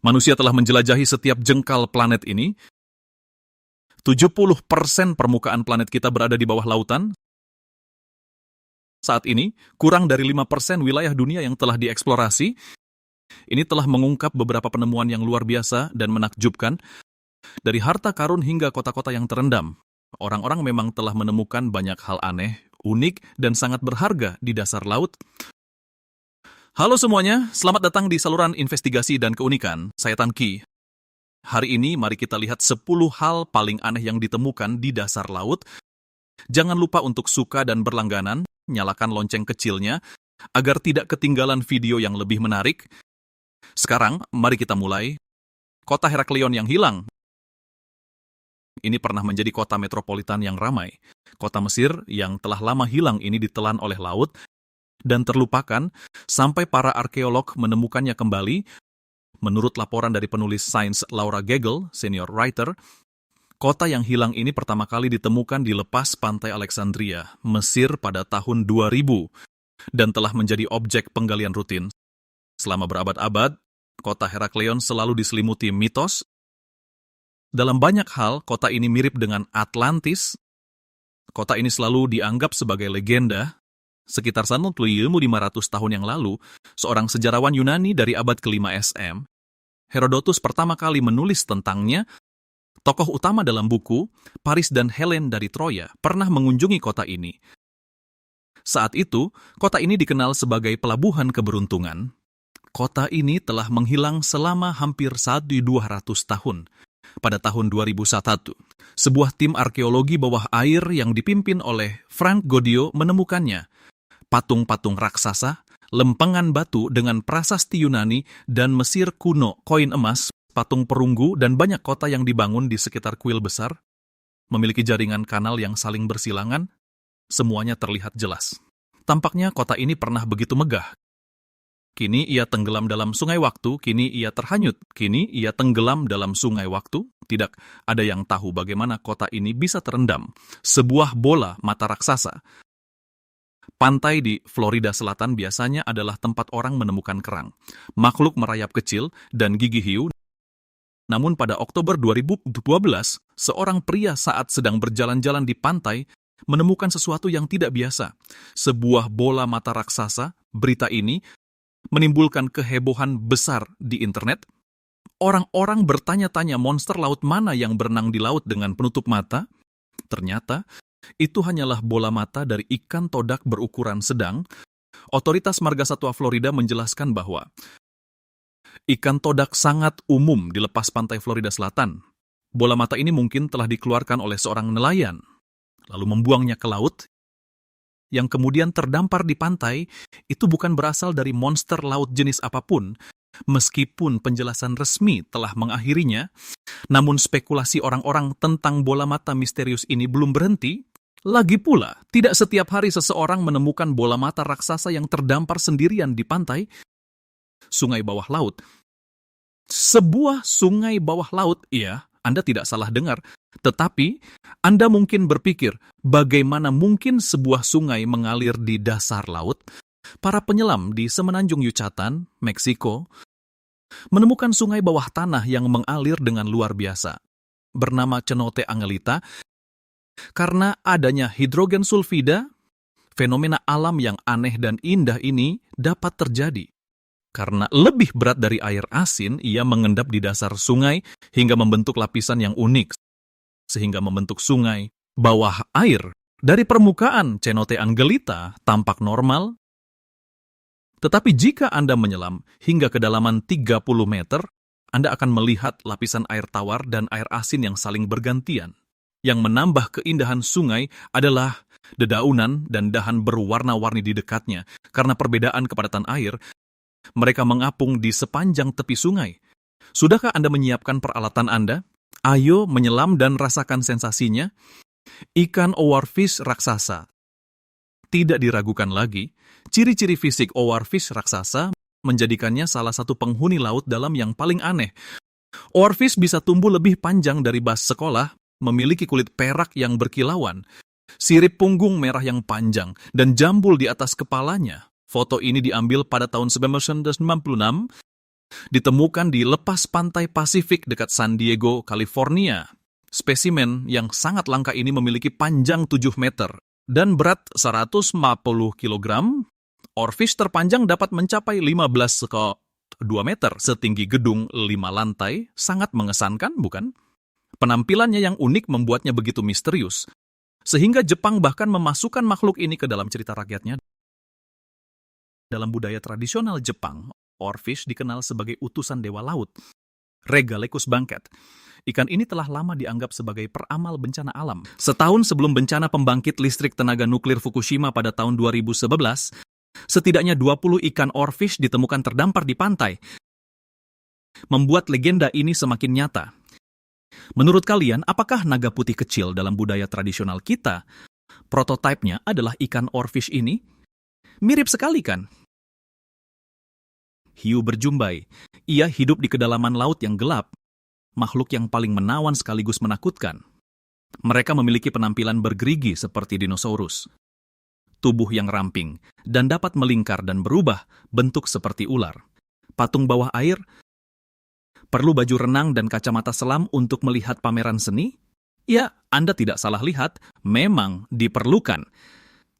Manusia telah menjelajahi setiap jengkal planet ini. 70% permukaan planet kita berada di bawah lautan. Saat ini, kurang dari 5% wilayah dunia yang telah dieksplorasi. Ini telah mengungkap beberapa penemuan yang luar biasa dan menakjubkan. Dari harta karun hingga kota-kota yang terendam, orang-orang memang telah menemukan banyak hal aneh, unik, dan sangat berharga di dasar laut. Halo semuanya, selamat datang di saluran investigasi dan keunikan. Saya Tan Ki. Hari ini mari kita lihat 10 hal paling aneh yang ditemukan di dasar laut. Jangan lupa untuk suka dan berlangganan, nyalakan lonceng kecilnya, agar tidak ketinggalan video yang lebih menarik. Sekarang, mari kita mulai. Kota Heraklion yang hilang. Ini pernah menjadi kota metropolitan yang ramai. Kota Mesir yang telah lama hilang ini ditelan oleh laut dan terlupakan sampai para arkeolog menemukannya kembali. Menurut laporan dari penulis sains Laura Gagel, senior writer, kota yang hilang ini pertama kali ditemukan di lepas pantai Alexandria, Mesir pada tahun 2000 dan telah menjadi objek penggalian rutin. Selama berabad-abad, kota Heraklion selalu diselimuti mitos. Dalam banyak hal, kota ini mirip dengan Atlantis. Kota ini selalu dianggap sebagai legenda. Sekitar 1.500 tahun yang lalu, seorang sejarawan Yunani dari abad ke-5 SM, Herodotus pertama kali menulis tentangnya. Tokoh utama dalam buku, Paris dan Helen dari Troya, pernah mengunjungi kota ini. Saat itu, kota ini dikenal sebagai pelabuhan keberuntungan. Kota ini telah menghilang selama hampir 1.200 tahun. Pada tahun 2001, sebuah tim arkeologi bawah air yang dipimpin oleh Frank Godio menemukannya. Patung-patung raksasa, lempengan batu dengan prasasti Yunani dan Mesir kuno, koin emas, patung perunggu, dan banyak kota yang dibangun di sekitar kuil besar, memiliki jaringan kanal yang saling bersilangan, semuanya terlihat jelas. Tampaknya kota ini pernah begitu megah. Kini ia tenggelam dalam sungai waktu, kini ia terhanyut, kini ia tenggelam dalam sungai waktu. Tidak ada yang tahu bagaimana kota ini bisa terendam. Sebuah bola mata raksasa. Pantai di Florida Selatan biasanya adalah tempat orang menemukan kerang, makhluk merayap kecil, dan gigi hiu. Namun pada Oktober 2012, seorang pria saat sedang berjalan-jalan di pantai menemukan sesuatu yang tidak biasa. Sebuah bola mata raksasa. Berita ini menimbulkan kehebohan besar di internet. Orang-orang bertanya-tanya monster laut mana yang berenang di laut dengan penutup mata. Ternyata, itu hanyalah bola mata dari ikan todak berukuran sedang. Otoritas Margasatwa Florida menjelaskan bahwa ikan todak sangat umum di lepas pantai Florida Selatan. Bola mata ini mungkin telah dikeluarkan oleh seorang nelayan, lalu membuangnya ke laut, yang kemudian terdampar di pantai. Itu bukan berasal dari monster laut jenis apapun. Meskipun penjelasan resmi telah mengakhirinya, namun spekulasi orang-orang tentang bola mata misterius ini belum berhenti. Lagi pula, tidak setiap hari seseorang menemukan bola mata raksasa yang terdampar sendirian di pantai. Sungai bawah laut. Sebuah sungai bawah laut, iya, Anda tidak salah dengar. Tetapi, Anda mungkin berpikir, bagaimana mungkin sebuah sungai mengalir di dasar laut? Para penyelam di Semenanjung Yucatan, Meksiko, menemukan sungai bawah tanah yang mengalir dengan luar biasa, bernama Cenote Angelita. Karena adanya hidrogen sulfida, fenomena alam yang aneh dan indah ini dapat terjadi. Karena lebih berat dari air asin, ia mengendap di dasar sungai hingga membentuk lapisan yang unik, sehingga membentuk sungai bawah air. Dari permukaan, Cenote Angelita tampak normal. Tetapi jika Anda menyelam hingga kedalaman 30 meter, Anda akan melihat lapisan air tawar dan air asin yang saling bergantian. Yang menambah keindahan sungai adalah dedaunan dan dahan berwarna-warni di dekatnya. Karena perbedaan kepadatan air, mereka mengapung di sepanjang tepi sungai. Sudahkah Anda menyiapkan peralatan Anda? Ayo menyelam dan rasakan sensasinya. Ikan oarfish raksasa. Tidak diragukan lagi, ciri-ciri fisik oarfish raksasa menjadikannya salah satu penghuni laut dalam yang paling aneh. Oarfish bisa tumbuh lebih panjang dari bas sekolah, memiliki kulit perak yang berkilauan, sirip punggung merah yang panjang, dan jambul di atas kepalanya. Foto ini diambil pada tahun 1996 Ditemukan di lepas pantai Pasifik dekat San Diego, California. Spesimen yang sangat langka ini memiliki panjang 7 meter dan berat 150 kg. Oarfish terpanjang dapat mencapai 15,2 meter, setinggi gedung 5 lantai. Sangat mengesankan, bukan? Penampilannya yang unik membuatnya begitu misterius, sehingga Jepang bahkan memasukkan makhluk ini ke dalam cerita rakyatnya. Dalam budaya tradisional Jepang, oarfish dikenal sebagai utusan dewa laut, Regalecus Banket. Ikan ini telah lama dianggap sebagai peramal bencana alam. Setahun sebelum bencana pembangkit listrik tenaga nuklir Fukushima pada tahun 2011, setidaknya 20 ikan oarfish ditemukan terdampar di pantai, membuat legenda ini semakin nyata. Menurut kalian, apakah naga putih kecil dalam budaya tradisional kita, prototipenya adalah ikan oarfish ini? Mirip sekali kan? Hiu berjumbai. Ia hidup di kedalaman laut yang gelap, makhluk yang paling menawan sekaligus menakutkan. Mereka memiliki penampilan bergerigi seperti dinosaurus, tubuh yang ramping, dan dapat melingkar dan berubah bentuk seperti ular. Patung bawah air, perlu baju renang dan kacamata selam untuk melihat pameran seni? Ya, Anda tidak salah lihat, memang diperlukan.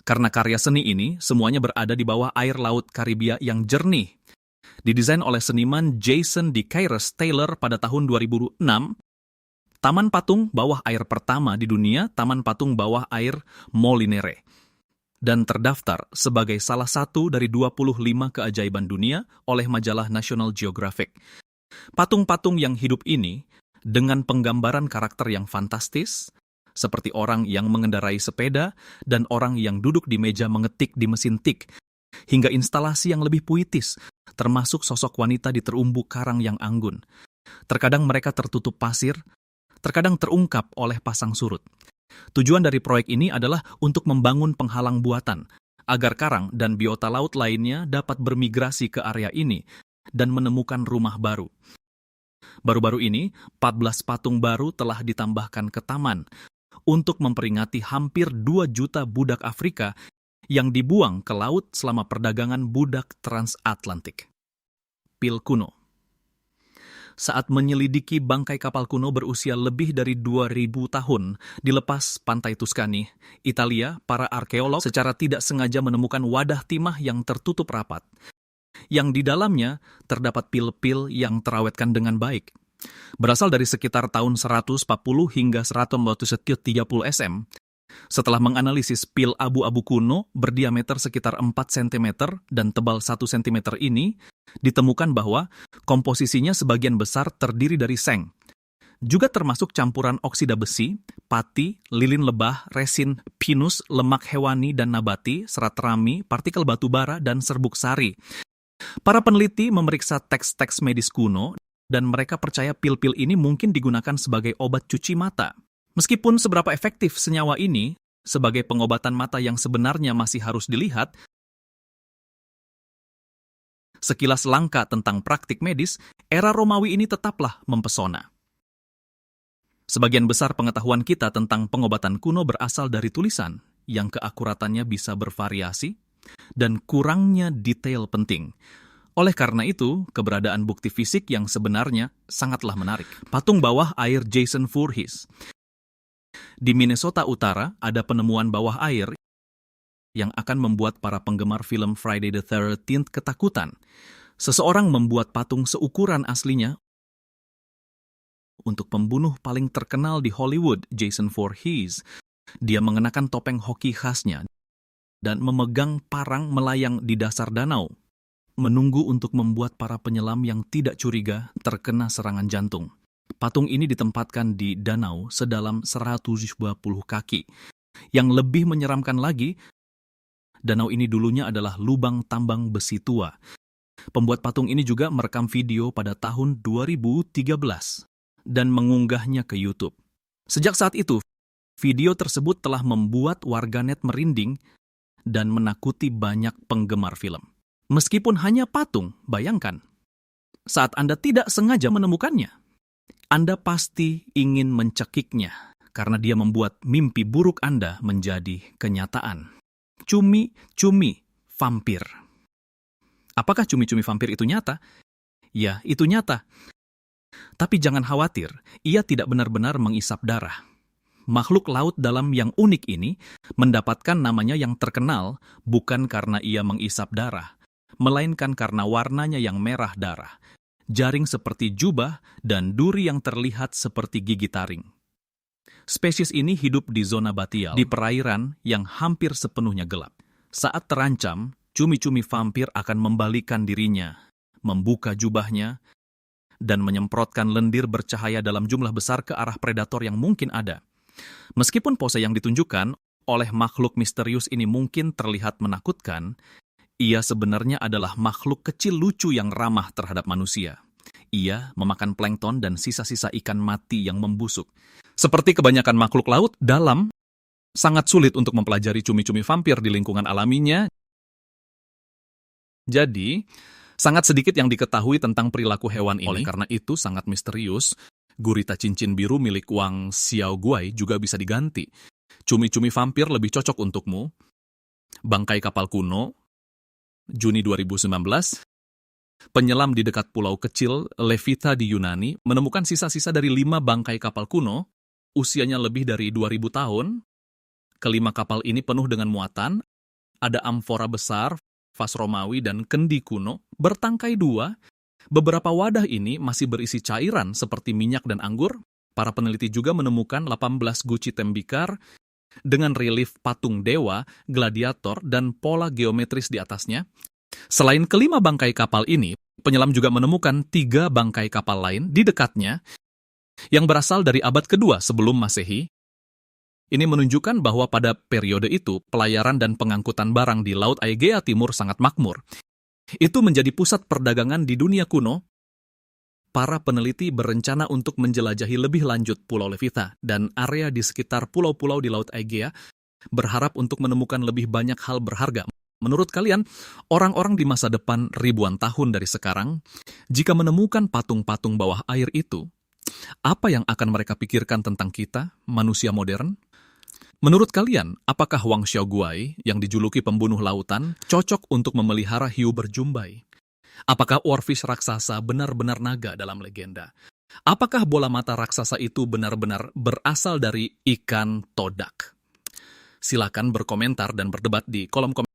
Karena karya seni ini semuanya berada di bawah air laut Karibia yang jernih. Didesain oleh seniman Jason DeCaires Taylor pada tahun 2006, Taman Patung Bawah Air pertama di dunia, Taman Patung Bawah Air Molinere, dan terdaftar sebagai salah satu dari 25 keajaiban dunia oleh majalah National Geographic. Patung-patung yang hidup ini, dengan penggambaran karakter yang fantastis, seperti orang yang mengendarai sepeda dan orang yang duduk di meja mengetik di mesin tik, hingga instalasi yang lebih puitis, termasuk sosok wanita di terumbu karang yang anggun. Terkadang mereka tertutup pasir, terkadang terungkap oleh pasang surut. Tujuan dari proyek ini adalah untuk membangun penghalang buatan, agar karang dan biota laut lainnya dapat bermigrasi ke area ini dan menemukan rumah baru. Baru-baru ini, 14 patung baru telah ditambahkan ke taman untuk memperingati hampir 2 juta budak Afrika yang dibuang ke laut selama perdagangan budak transatlantik. Pil kuno. Saat menyelidiki bangkai kapal kuno berusia lebih dari 2000 tahun di lepas pantai Tuscany, Italia, para arkeolog secara tidak sengaja menemukan wadah timah yang tertutup rapat, yang di dalamnya terdapat pil-pil yang terawetkan dengan baik. Berasal dari sekitar tahun 140 hingga 130 sm. Setelah menganalisis pil abu-abu kuno berdiameter sekitar 4 cm dan tebal 1 cm ini, ditemukan bahwa komposisinya sebagian besar terdiri dari seng. Juga termasuk campuran oksida besi, pati, lilin lebah, resin, pinus, lemak hewani dan nabati, serat rami, partikel batu bara, dan serbuk sari. Para peneliti memeriksa teks-teks medis kuno dan mereka percaya pil-pil ini mungkin digunakan sebagai obat cuci mata. Meskipun seberapa efektif senyawa ini sebagai pengobatan mata yang sebenarnya masih harus dilihat, sekilas langka tentang praktik medis, era Romawi ini tetaplah mempesona. Sebagian besar pengetahuan kita tentang pengobatan kuno berasal dari tulisan yang keakuratannya bisa bervariasi dan kurangnya detail penting. Oleh karena itu, keberadaan bukti fisik yang sebenarnya sangatlah menarik. Patung bawah air Jason Voorhees. Di Minnesota Utara ada penemuan bawah air yang akan membuat para penggemar film Friday the 13th ketakutan. Seseorang membuat patung seukuran aslinya untuk pembunuh paling terkenal di Hollywood, Jason Voorhees. Dia mengenakan topeng hoki khasnya dan memegang parang melayang di dasar danau, menunggu untuk membuat para penyelam yang tidak curiga terkena serangan jantung. Patung ini ditempatkan di danau sedalam 120 kaki. Yang lebih menyeramkan lagi, danau ini dulunya adalah lubang tambang besi tua. Pembuat patung ini juga merekam video pada tahun 2013 dan mengunggahnya ke YouTube. Sejak saat itu, video tersebut telah membuat warganet merinding dan menakuti banyak penggemar film. Meskipun hanya patung, bayangkan, saat Anda tidak sengaja menemukannya, Anda pasti ingin mencekiknya karena dia membuat mimpi buruk Anda menjadi kenyataan. Cumi-cumi vampir. Apakah cumi-cumi vampir itu nyata? Ya, itu nyata. Tapi jangan khawatir, ia tidak benar-benar mengisap darah. Makhluk laut dalam yang unik ini mendapatkan namanya yang terkenal bukan karena ia mengisap darah, melainkan karena warnanya yang merah darah, jaring seperti jubah, dan duri yang terlihat seperti gigi taring. Spesies ini hidup di zona batial, di perairan yang hampir sepenuhnya gelap. Saat terancam, cumi-cumi vampir akan membalikan dirinya, membuka jubahnya, dan menyemprotkan lendir bercahaya dalam jumlah besar ke arah predator yang mungkin ada. Meskipun pose yang ditunjukkan oleh makhluk misterius ini mungkin terlihat menakutkan, ia sebenarnya adalah makhluk kecil lucu yang ramah terhadap manusia. Ia memakan plankton dan sisa-sisa ikan mati yang membusuk. Seperti kebanyakan makhluk laut dalam, sangat sulit untuk mempelajari cumi-cumi vampir di lingkungan alaminya. Jadi, sangat sedikit yang diketahui tentang perilaku hewan ini. Oleh karena itu sangat misterius, gurita cincin biru milik Wang Xiaoguai juga bisa diganti. Cumi-cumi vampir lebih cocok untukmu. Bangkai kapal kuno, Juni 2019, penyelam di dekat pulau kecil Levita di Yunani menemukan sisa-sisa dari 5 bangkai kapal kuno, usianya lebih dari 2000 tahun. Kelima kapal ini penuh dengan muatan, ada amfora besar, vas Romawi, dan kendi kuno, bertangkai 2. Beberapa wadah ini masih berisi cairan seperti minyak dan anggur. Para peneliti juga menemukan 18 guci tembikar dengan relief patung dewa, gladiator, dan pola geometris di atasnya. Selain kelima bangkai kapal ini, penyelam juga menemukan 3 bangkai kapal lain di dekatnya yang berasal dari abad kedua sebelum Masehi. Ini menunjukkan bahwa pada periode itu, pelayaran dan pengangkutan barang di Laut Aegea Timur sangat makmur. Itu menjadi pusat perdagangan di dunia kuno. Para peneliti berencana untuk menjelajahi lebih lanjut Pulau Levita dan area di sekitar pulau-pulau di Laut Aegea, berharap untuk menemukan lebih banyak hal berharga. Menurut kalian, orang-orang di masa depan ribuan tahun dari sekarang, jika menemukan patung-patung bawah air itu, apa yang akan mereka pikirkan tentang kita, manusia modern? Menurut kalian, apakah Wang Xiaoguai yang dijuluki pembunuh lautan cocok untuk memelihara hiu berjumbai? Apakah Warfish raksasa benar-benar naga dalam legenda? Apakah bola mata raksasa itu benar-benar berasal dari ikan todak? Silakan berkomentar dan berdebat di kolom komentar.